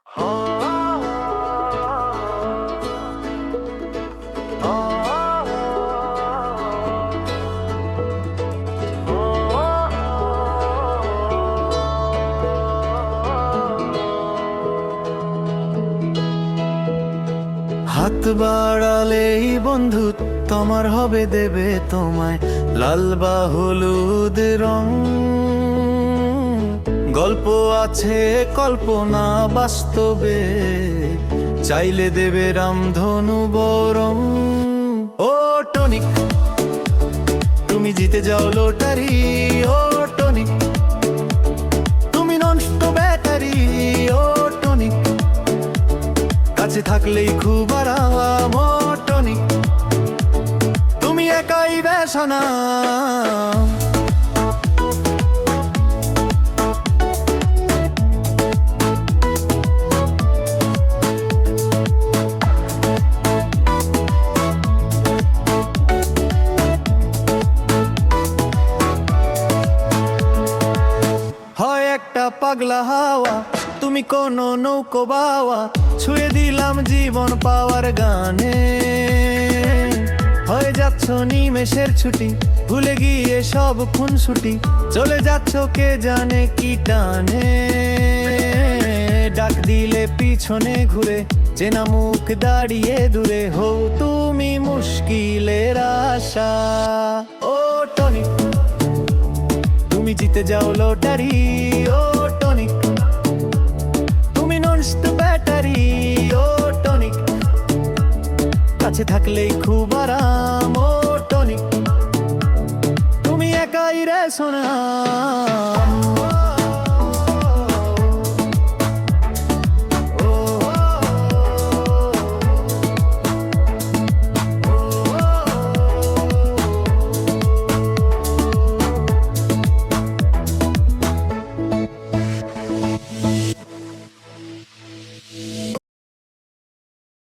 হাত বাড়ালেই বন্ধু তোমার হবে, দেবে তোমায় লাল বা হলুদ রং। গল্প আছে কল্পনা বাস্তবে, চাইলে দেবে রামধনু বরং। ও টনিক তুমি জিতে যাও লটারি, ও টনিক তুমি নষ্ট ব্যাটারি, ও টনিক কাছে থাকলেই খুব আরাম, ও টনিক তুমি একাই বেসনা। হয় একটা পাগলা হাওয়া, তুমি কোনো নৌকো বাওয়া, ছুঁয়ে দিলাম জীবন পাওয়ার গানে। হয়ে যাচ্ছ নিমেষের ছুটি, ভুলে গিয়ে সব খুনসুটি, চলে যাচ্ছ কে জানে কি টানে। ডাক দিলে পিছনে ঘুরে, চেনা মুখ দাঁড়িয়ে দূরে, হও তুমি মুশকিলের আশা। ও টনিক তুমি জিতে যাও লটারি, ও টনিক তুমি নষ্ট ব্যাটারি, ও টনিক কাছে থাকলেই খুব আরাম, ও টনিক তুমি একাই রে সোনা।